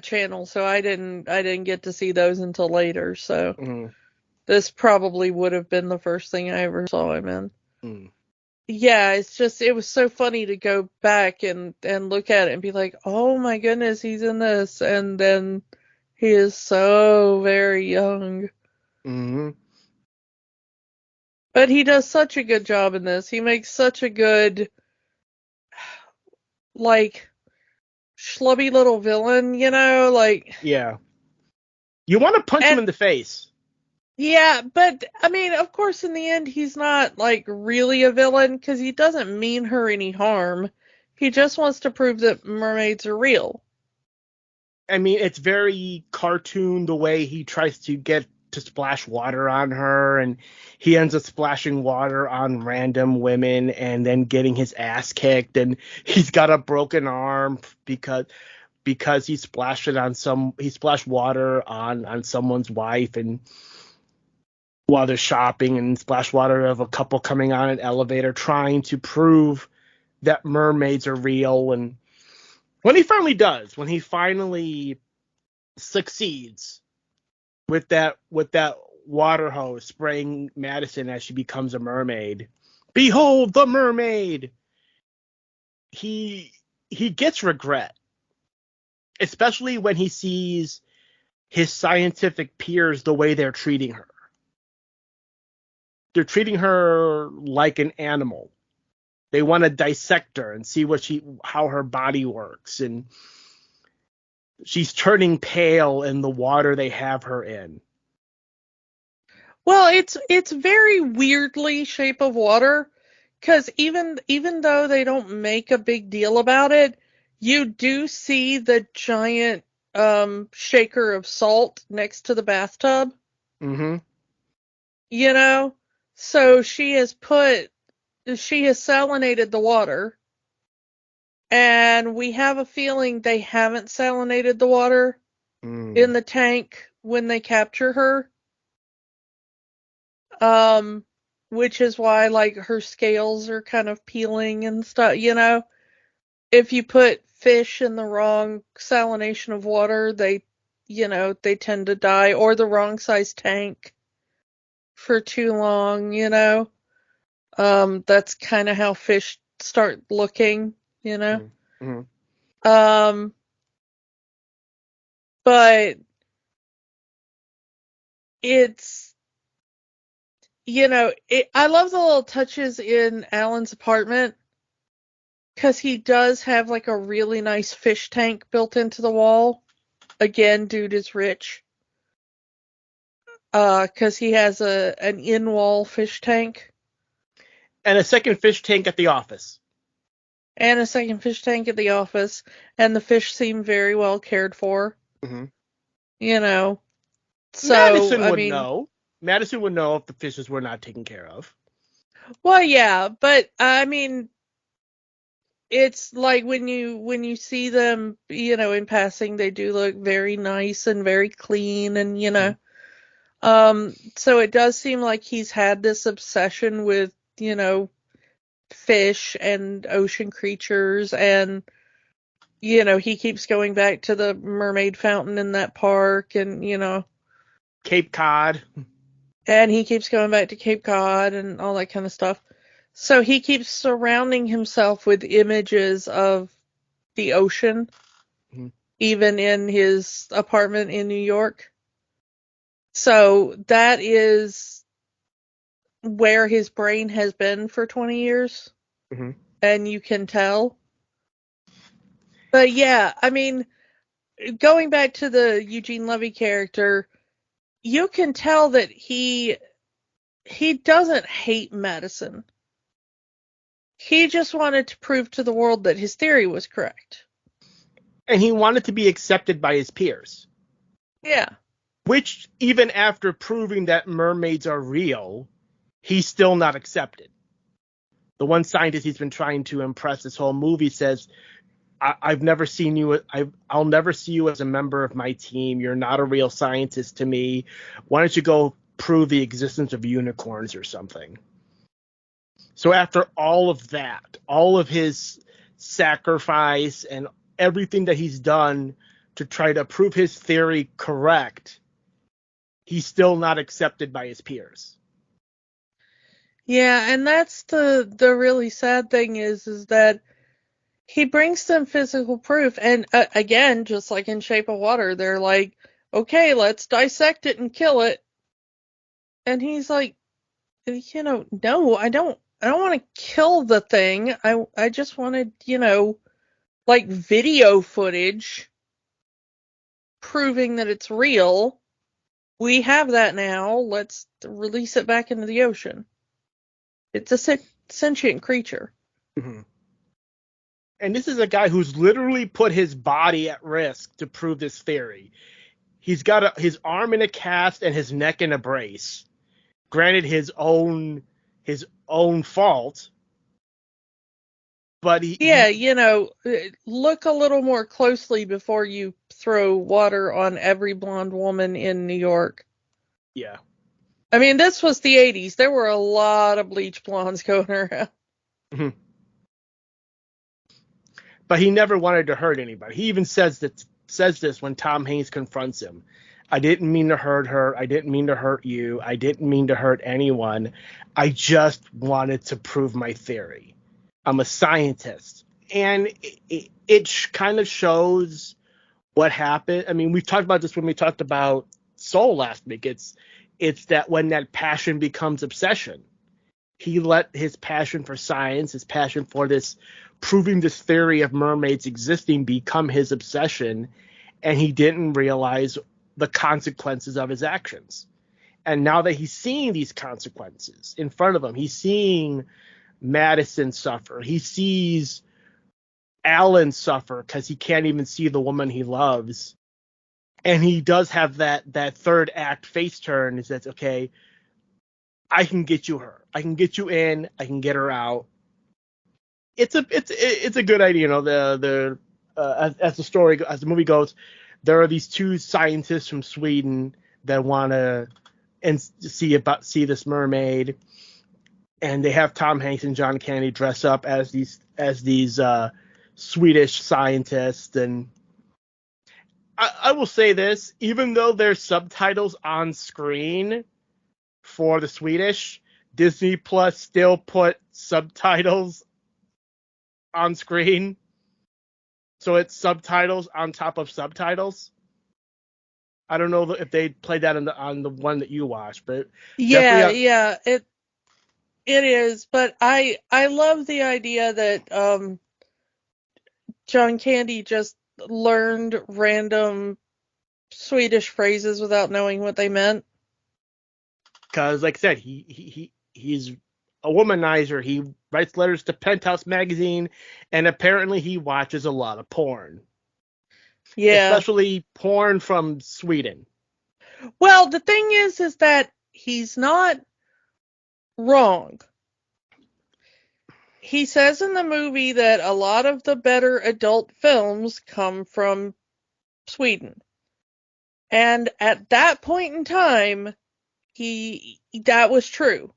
channel, so I didn't get to see those until later. So this probably would have been the first thing I ever saw him in. Yeah, it was so funny to go back and look at it and be like, "Oh my goodness, he's in this," and then he is so very young. But he does such a good job in this. He makes such a good, like, schlubby little villain, like. Yeah. You want to punch him in the face. Yeah, but I mean, of course, in the end, he's not like really a villain because he doesn't mean her any harm. He just wants to prove that mermaids are real. I mean, it's very cartoon the way he tries to get to splash water on her, and he ends up splashing water on random women and then getting his ass kicked, and he's got a broken arm because he splashed water on someone's wife, and while they're shopping, and splashed water of a couple coming on an elevator trying to prove that mermaids are real. And when he finally succeeds with that water hose spraying Madison as she becomes a mermaid, behold the mermaid, he gets regret, especially when he sees his scientific peers the way they're treating her. They're treating her like an animal. They want to dissect her and see how her body works, and she's turning pale in the water they have her in. Well, it's very weirdly Shape of Water, because even though they don't make a big deal about it, you do see the giant shaker of salt next to the bathtub. Mm-hmm. You know, so she has salinated the water, and we have a feeling they haven't salinated the water in the tank when they capture her. Which is why like her scales are kind of peeling and stuff, you know. If you put fish in the wrong salination of water, they tend to die, or the wrong size tank for too long, you know. That's kind of how fish start looking, you know. Mm-hmm. But it's, I love the little touches in Alan's apartment, because he does have like a really nice fish tank built into the wall. Again, dude is rich. Because he has an in-wall fish tank. And a second fish tank at the office. And a second fish tank at the office. And the fish seem very well cared for. Mm-hmm. You know. So, Madison would know. Madison would know if the fishes were not taken care of. Well, yeah, but I mean, it's like when you see them, in passing, they do look very nice and very clean, and so it does seem like he's had this obsession with, fish and ocean creatures, and he keeps going back to the mermaid fountain in that park, and Cape Cod. And he keeps going back to Cape Cod and all that kind of stuff. So he keeps surrounding himself with images of the ocean, even in his apartment in New York. So that is where his brain has been for 20 years. And you can tell. But yeah, I mean, going back to the Eugene Levy character, you can tell that he doesn't hate Madison. He just wanted to prove to the world that his theory was correct. And he wanted to be accepted by his peers. Yeah. Which, even after proving that mermaids are real, he's still not accepted. The one scientist he's been trying to impress this whole movie says, I've never seen you. I'll never see you as a member of my team. You're not a real scientist to me. Why don't you go prove the existence of unicorns or something? So after all of that, all of his sacrifice and everything that he's done to try to prove his theory correct, he's still not accepted by his peers. Yeah, and that's the really sad thing is that he brings them physical proof, and again, just like in Shape of Water, they're like, okay, let's dissect it and kill it. And he's like, no, I don't want to kill the thing. I just wanted, like video footage proving that it's real. we have that now. Let's release it back into the ocean. It's a sentient creature. Mm-hmm. And this is a guy who's literally put his body at risk to prove this theory. He's got his arm in a cast and his neck in a brace. Granted, his own fault, but look a little more closely before you throw water on every blonde woman in New York. Yeah. I mean, this was the 80s. There were a lot of bleach blondes going around. Mm-hmm. But he never wanted to hurt anybody. He even says this when Tom Hanks confronts him. I didn't mean to hurt her. I didn't mean to hurt you. I didn't mean to hurt anyone. I just wanted to prove my theory. I'm a scientist. And it kind of shows what happened. I mean, we talked about this when we talked about Soul last week. It's that when that passion becomes obsession. He let his passion for science, his passion for this, proving this theory of mermaids existing, become his obsession, and he didn't realize the consequences of his actions. And now that he's seeing these consequences in front of him, he's seeing Madison suffer. He sees Alan suffer because he can't even see the woman he loves. And he does have that third act face turn. He says, okay, I can get you her. I can get you in. I can get her out. It's a good idea. As the movie goes, there are these two scientists from Sweden that want to see this mermaid, and they have Tom Hanks and John Candy dress up as these Swedish scientists. And I will say this, even though there's subtitles on screen for the Swedish, Disney Plus still put subtitles on screen, so it's subtitles on top of subtitles. I don't know if they played that on the one that you watched, but yeah, it is. But I love the idea that John Candy just learned random Swedish phrases without knowing what they meant. Because, like I said, he's a womanizer. He writes letters to Penthouse magazine, and apparently he watches a lot of porn. Yeah. Especially porn from Sweden. Well, the thing is that he's not wrong. He says in the movie that a lot of the better adult films come from Sweden. And at that point in time, that was true.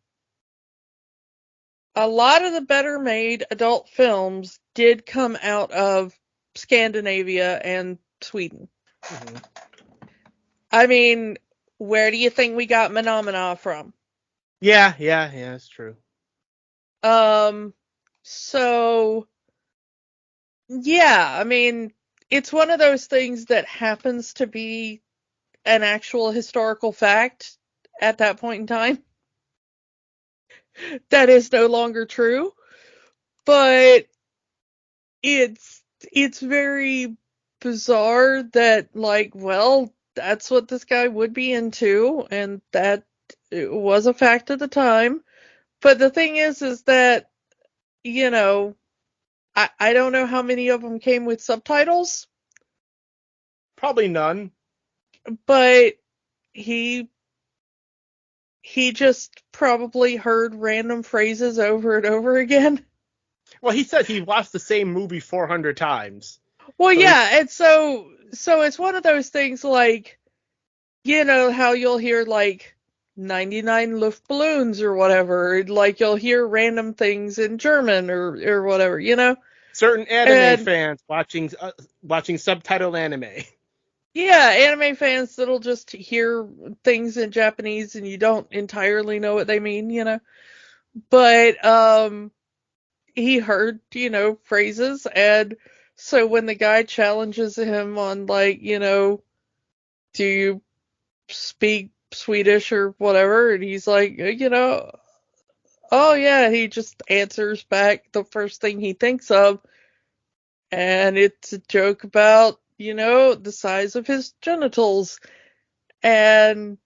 A lot of the better made adult films did come out of Scandinavia and Sweden. Mm-hmm. I mean, where do you think we got Phenomena from? Yeah, it's true. So, yeah, I mean, it's one of those things that happens to be an actual historical fact at that point in time. That is no longer true, but it's very bizarre that, like, well, that's what this guy would be into, and that it was a fact at the time. But the thing is that, I don't know how many of them came with subtitles. Probably none. But he just probably heard random phrases over and over again. Well, he said he watched the same movie 400 times. Well, yeah, and so it's one of those things like, how you'll hear like 99 Luftballons or whatever, like you'll hear random things in German or whatever, Certain anime fans watching subtitled anime. Yeah, anime fans that'll just hear things in Japanese and you don't entirely know what they mean, But he heard, phrases, and so when the guy challenges him on, like, do you speak Swedish or whatever, and he's like, oh yeah, he just answers back the first thing he thinks of, and it's a joke about, the size of his genitals, and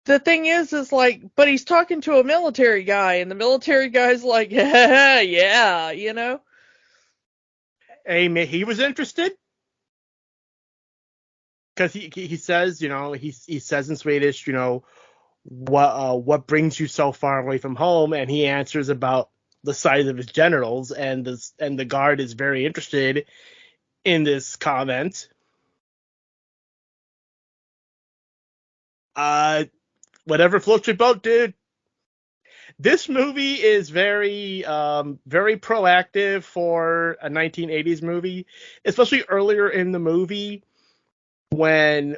the thing is like, but he's talking to a military guy, and the military guy's like, yeah, you know? Hey, he was interested because he says, he says in Swedish, what brings you so far away from home, and he answers about the size of his genitals, and the guard is very interested in this comment. Whatever floats your boat, dude. This movie is very very proactive for a 1980s movie, especially earlier in the movie when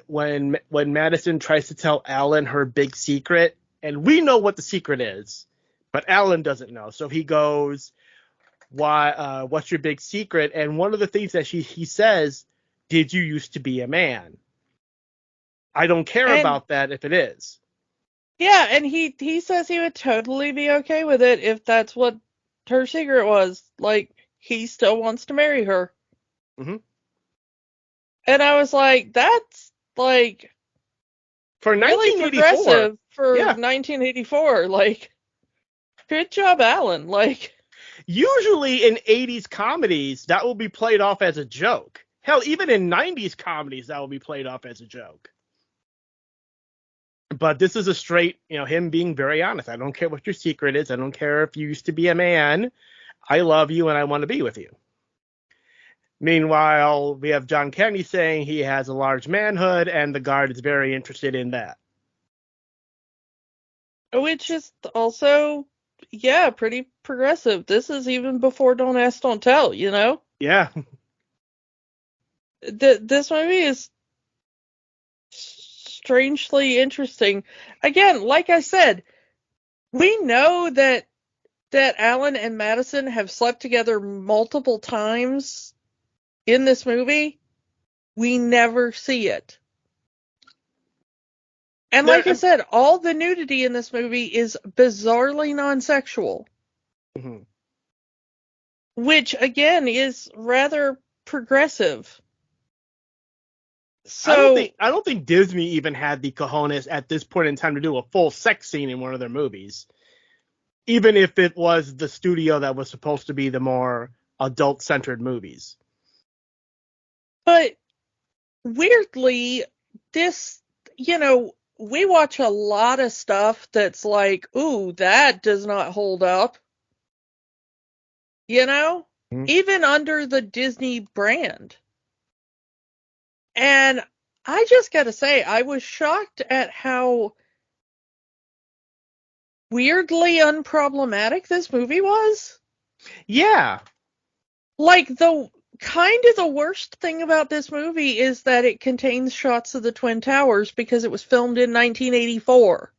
Madison tries to tell Alan her big secret, and we know what the secret is, but Alan doesn't know. So he goes, "Why? What's your big secret?" And one of the things that he says, "Did you used to be a man?" I don't care And about that if it is. yeah, and he says he would totally be okay with it if that's what her secret was. Like, he still wants to marry her. Mm-hmm. And I was like, that's like For really 1984, progressive for yeah. 1984. Like, good job, Alan. Like, Usually in 80s comedies, that will be played off as a joke. Hell, even in 90s comedies, that will be played off as a joke. But this is a straight, him being very honest. I don't care what your secret is. I don't care if you used to be a man. I love you and I want to be with you. Meanwhile, we have John Kennedy saying he has a large manhood, and the guard is very interested in that. which is also, yeah, pretty progressive. This is even before Don't Ask, Don't Tell, you know? Yeah. This movie is strangely interesting. Again, like I said, we know that Alan and Madison have slept together multiple times in this movie. We never see it. And like I said, all the nudity in this movie is bizarrely non-sexual. Mm-hmm. Which, again, is rather progressive. I don't So, think I don't think Disney even had the cojones at this point in time to do a full sex scene in one of their movies. Even if it was the studio that was supposed to be the more adult-centered movies. but weirdly, this, we watch a lot of stuff that's like, ooh, that does not hold up. Mm-hmm. Even under the Disney brand. And I just gotta say, I was shocked at how weirdly unproblematic this movie was. Yeah. Like, the worst thing about this movie is that it contains shots of the Twin Towers because it was filmed in 1984.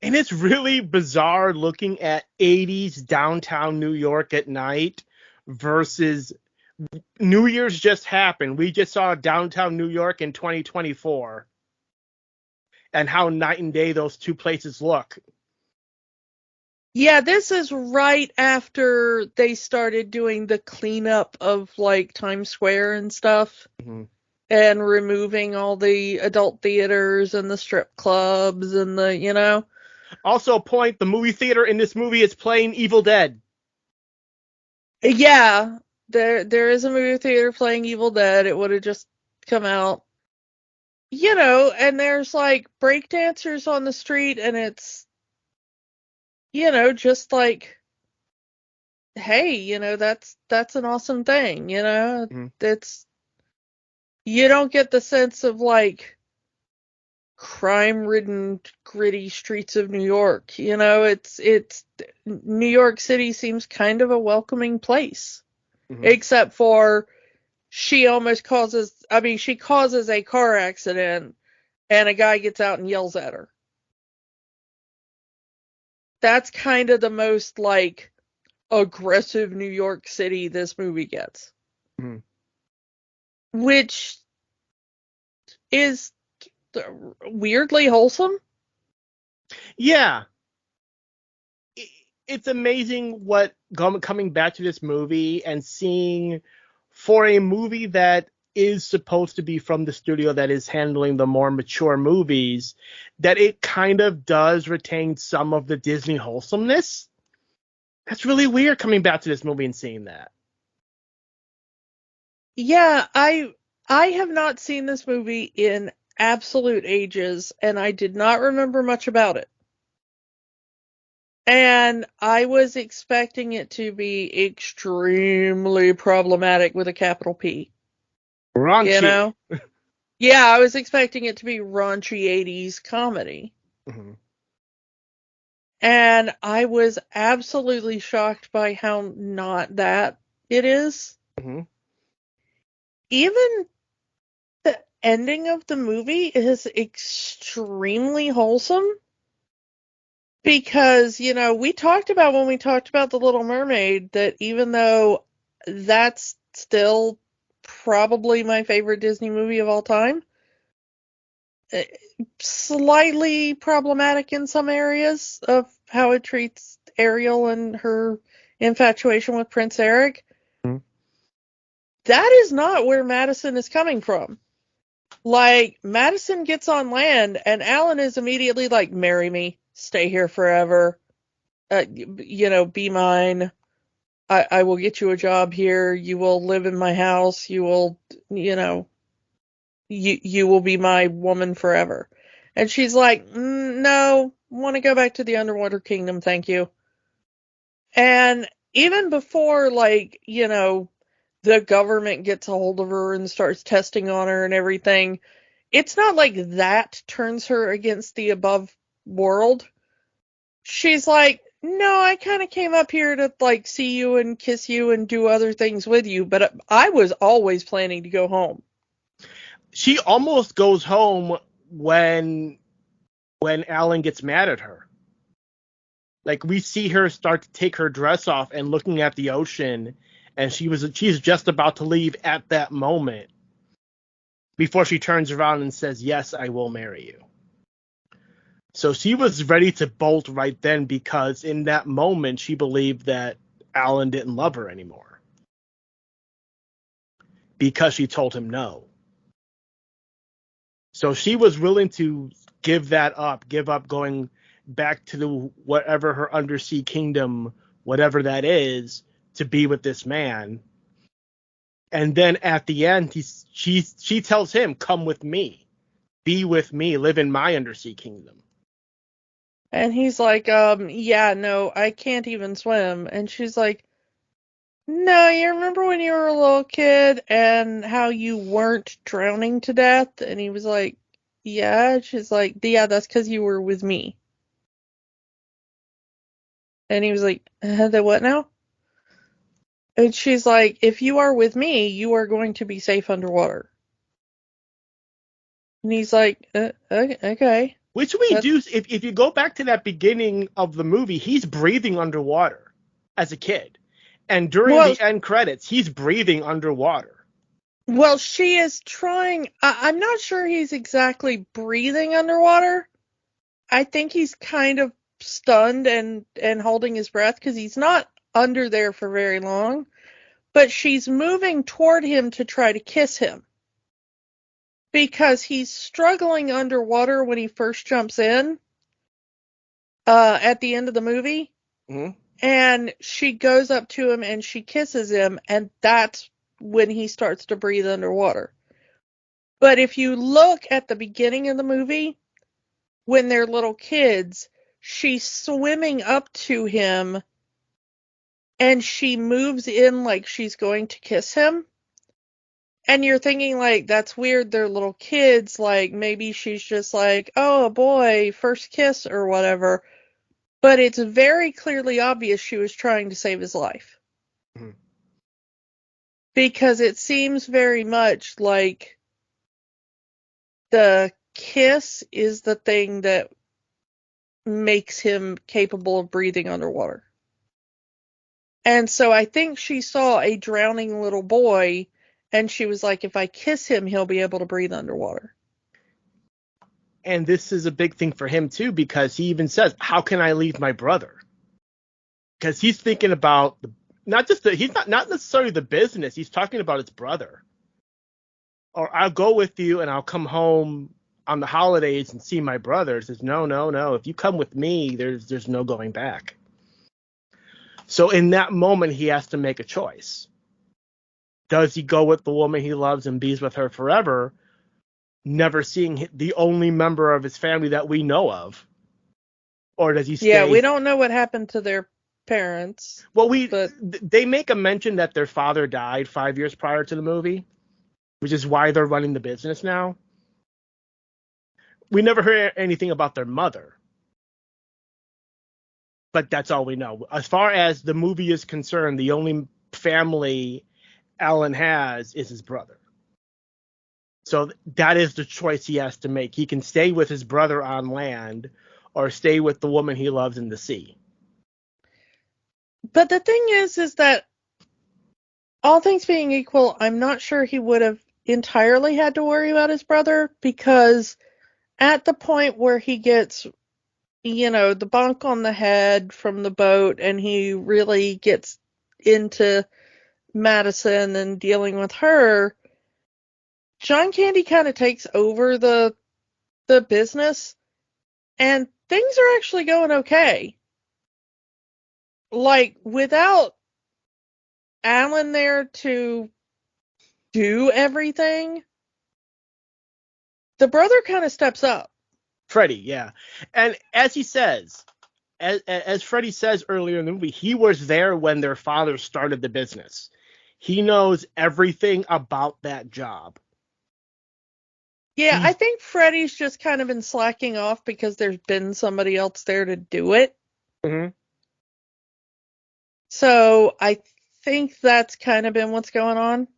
And it's really bizarre looking at 80s downtown New York at night versus New Year's just happened. We just saw downtown New York in 2024 and how night and day those two places look. Yeah, this is right after they started doing the cleanup of like Times Square and stuff, Mm-hmm. and removing all the adult theaters and the strip clubs and the. Also, point the movie theater in this movie is playing Evil Dead. Yeah, there is a movie theater playing Evil Dead. It would have just come out. And there's like breakdancers on the street, and it's, just like, hey, that's an awesome thing, Mm-hmm. It's, you don't get the sense of like crime-ridden, gritty streets of New York. It's New York City seems kind of a welcoming place, Mm-hmm. except for she causes a car accident and a guy gets out and yells at her. That's kind of the most like aggressive New York City this movie gets. Mm-hmm. Which is weirdly wholesome. Yeah. It's amazing what coming back to this movie and seeing for a movie that is supposed to be from the studio that is handling the more mature movies, that it kind of does retain some of the Disney wholesomeness. That's really weird coming back to this movie and seeing that. Yeah, I have not seen this movie in absolute ages, and I did not remember much about it. And I was expecting it to be extremely problematic with a capital P. You Raunchy. know? Yeah, I was expecting it to be raunchy 80s comedy. Mm-hmm. And I was absolutely shocked by how not that it is. Mm-hmm. Even the ending of the movie is extremely wholesome. Because, we talked about when we talked about The Little Mermaid that even though that's still probably my favorite Disney movie of all time, slightly problematic in some areas of how it treats Ariel and her infatuation with Prince Eric. Mm-hmm. That is not where Madison is coming from. Like, Madison gets on land and Alan is immediately like, marry me, stay here forever. Be mine. I will get you a job here. You will live in my house. You will, you will be my woman forever. And she's like, no, want to go back to the underwater kingdom. Thank you. And even before, like, the government gets a hold of her and starts testing on her and everything, it's not like that turns her against the above world. She's like, no, I kind of came up here to like see you and kiss you and do other things with you, but I was always planning to go home. She almost goes home when Alan gets mad at her. Like, we see her start to take her dress off and looking at the ocean, and she's just about to leave at that moment before she turns around and says, yes, I will marry you. So she was ready to bolt right then, because in that moment she believed that Alan didn't love her anymore because she told him no. So she was willing to give up going back to whatever her undersea kingdom, whatever that is, to be with this man. And then at the end, she tells him, come with me, be with me, live in my undersea kingdom. And he's like, yeah, no, I can't even swim. And she's like, no, you remember when you were a little kid and how you weren't drowning to death? And he was like, yeah. She's like, yeah, that's because you were with me. And he was like, the what now? And she's like, if you are with me, you are going to be safe underwater. And he's like, okay. Which we do. If you go back to that beginning of the movie, he's breathing underwater as a kid. And during the end credits, he's breathing underwater. Well, she is trying. I'm not sure he's exactly breathing underwater. I think he's kind of stunned and holding his breath because he's not under there for very long. But she's moving toward him to try to kiss him because he's struggling underwater when he first jumps in at the end of the movie. Mm-hmm. And she goes up to him and she kisses him, and that's when he starts to breathe underwater. But if you look at the beginning of the movie, when they're little kids, she's swimming up to him and she moves in like she's going to kiss him. And you're thinking, like, that's weird, they're little kids, like, maybe she's just like, oh, boy, first kiss or whatever. But it's very clearly obvious she was trying to save his life. Mm-hmm. Because it seems very much like the kiss is the thing that makes him capable of breathing underwater. And so I think she saw a drowning little boy, and she was like, if I kiss him, he'll be able to breathe underwater. And this is a big thing for him, too, because he even says, how can I leave my brother? Because he's thinking about he's not necessarily the business. He's talking about his brother. or I'll go with you and I'll come home on the holidays and see my brother. He says, no, no, no. If you come with me, there's no going back. So in that moment, he has to make a choice. Does he go with the woman he loves and be with her forever, never seeing the only member of his family that we know of? Or does he stay? Yeah, we don't know what happened to their parents. Well, but they make a mention that their father died 5 years prior to the movie, which is why they're running the business now. We never heard anything about their mother. But that's all we know. As far as the movie is concerned, the only family Alan has is his brother. So that is the choice he has to make. He can stay with his brother on land or stay with the woman he loves in the sea. But the thing is that all things being equal, I'm not sure he would have entirely had to worry about his brother, because at the point where he gets, the bonk on the head from the boat and he really gets into Madison and dealing with her, John Candy kind of takes over the business, and things are actually going okay. Like, without Alan there to do everything, the brother kind of steps up. Freddie, yeah. And as he says, as Freddie says earlier in the movie, he was there when their father started the business. He knows everything about that job. Yeah, I think Freddie's just kind of been slacking off because there's been somebody else there to do it. Mm-hmm. So I think that's kind of been what's going on.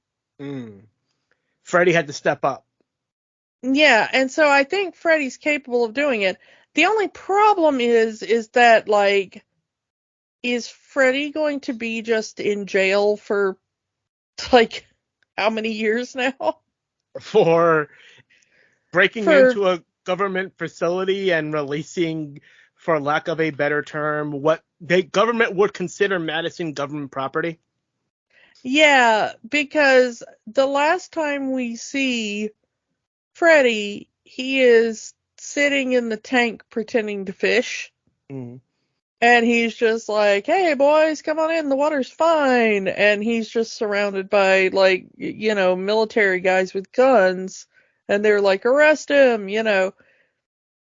Freddie had to step up. Yeah, and so I think Freddie's capable of doing it. The only problem is that, like, is Freddie going to be just in jail for, like, how many years now? For breaking into a government facility and releasing, for lack of a better term, what the government would consider Madison government property. Yeah, because the last time we see Freddie, he is sitting in the tank pretending to fish. Mm. And he's just like, hey, boys, come on in. The water's fine. And he's just surrounded by, like, military guys with guns. And they're like, arrest him,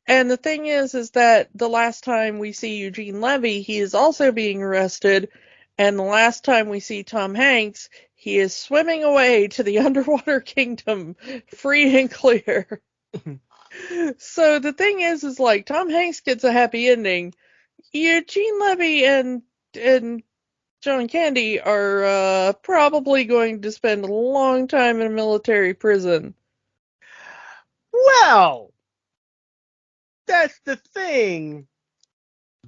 And the thing is that the last time we see Eugene Levy, he is also being arrested. And the last time we see Tom Hanks, he is swimming away to the underwater kingdom, free and clear. So the thing is like, Tom Hanks gets a happy ending. Eugene Levy and John Candy are probably going to spend a long time in a military prison. Well, that's the thing.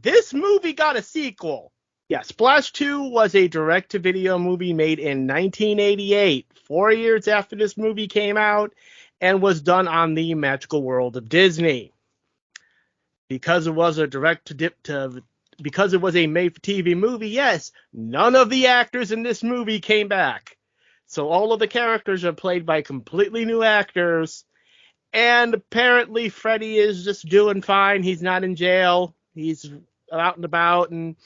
This movie got a sequel. Yeah, Splash 2 was a direct-to-video movie made in 1988, 4 years after this movie came out, and was done on the Magical World of Disney. Because it was a because it was a made-for-TV movie, yes, none of the actors in this movie came back. So all of the characters are played by completely new actors, and apparently Freddie is just doing fine. He's not in jail. He's out and about, and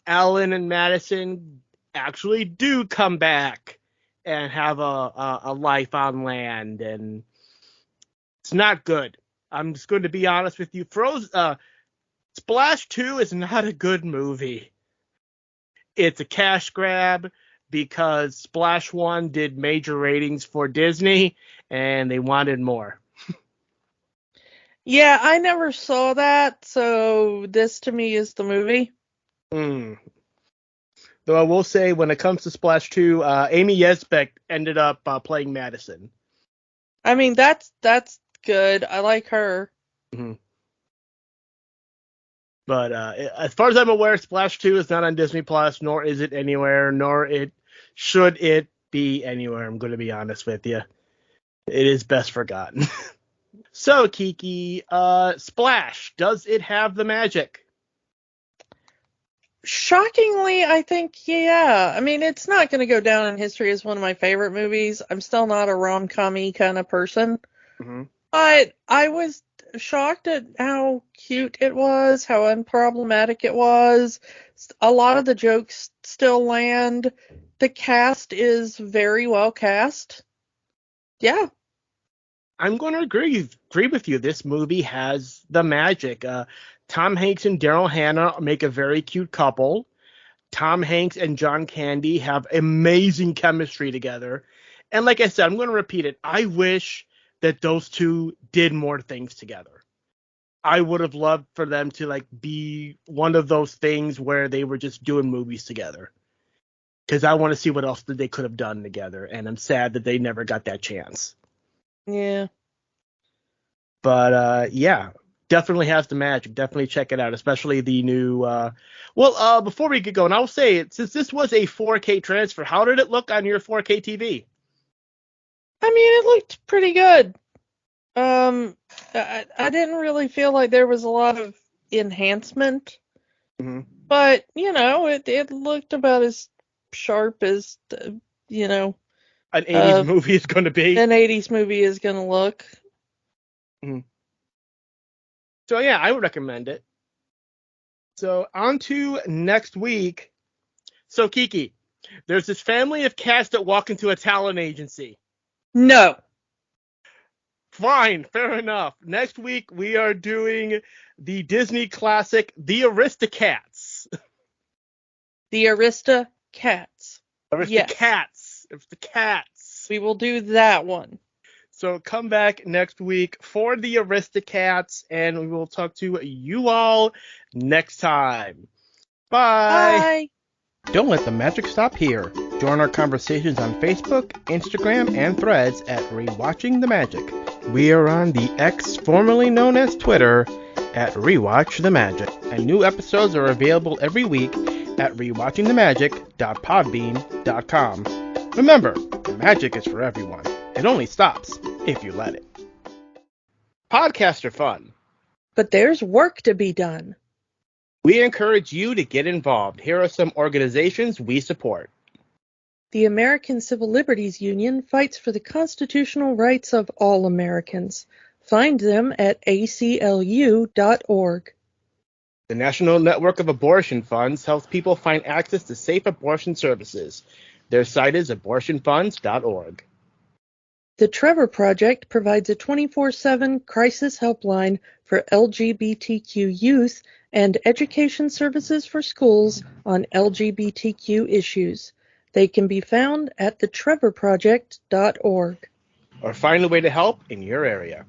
Alan and Madison actually do come back and have a life on land, and it's not good. I'm just going to be honest with you. Splash 2 is not a good movie. It's a cash grab because Splash 1 did major ratings for Disney, and they wanted more. Yeah, I never saw that, so this to me is the movie. Though I will say, when it comes to Splash 2, Amy Yesbeck ended up playing Madison. I mean, that's good. I like her. Mm-hmm. But as far as I'm aware, Splash 2 is not on Disney Plus, nor is it anywhere, should it be anywhere. I'm going to be honest with you. It is best forgotten. So, Kiki, Splash, does it have the magic? Shockingly, I think, yeah. I mean, it's not going to go down in history as one of my favorite movies. I'm still not a rom-com-y kind of person. Mm-hmm. But I was shocked at how cute it was, how unproblematic it was. A lot of the jokes still land. The cast is very well cast. Yeah. I'm going to agree with you. This movie has the magic. Tom Hanks and Daryl Hannah make a very cute couple. Tom Hanks and John Candy have amazing chemistry together. And like I said, I'm going to repeat it. I wish that those two did more things together. I would have loved for them to like be one of those things where they were just doing movies together. Because I want to see what else that they could have done together. And I'm sad that they never got that chance. Yeah. But yeah, definitely has the magic. Definitely check it out, especially the new. Before we get going, I'll say it, since this was a 4K transfer, how did it look on your 4K TV? I mean, it looked pretty good. I didn't really feel like there was a lot of enhancement, Mm-hmm. but it looked about as sharp as An 80s movie is going to be. An 80s movie is going to look. Mm-hmm. So yeah, I would recommend it. So on to next week. So Kiki, there's this family of cats that walk into a talent agency. No. Fine, fair enough. Next week we are doing the Disney classic, The Aristocats. The Aristocats. Aristocats. Yes. It's the cats. We will do that one. So come back next week for the Aristocats, and we will talk to you all next time. Bye. Bye. Don't let the magic stop here. Join our conversations on Facebook, Instagram, and Threads at Rewatching the Magic. We are on the X, formerly known as Twitter, at Rewatch the Magic. And new episodes are available every week at rewatchingthemagic.podbean.com. Remember, the magic is for everyone. It only stops if you let it. Podcasts are fun, but there's work to be done. We encourage you to get involved. Here are some organizations we support. The American Civil Liberties Union fights for the constitutional rights of all Americans. Find them at aclu.org. The National Network of Abortion Funds helps people find access to safe abortion services. Their site is abortionfunds.org. The Trevor Project provides a 24/7 crisis helpline for LGBTQ youth and education services for schools on LGBTQ issues. They can be found at thetrevorproject.org. Or find a way to help in your area.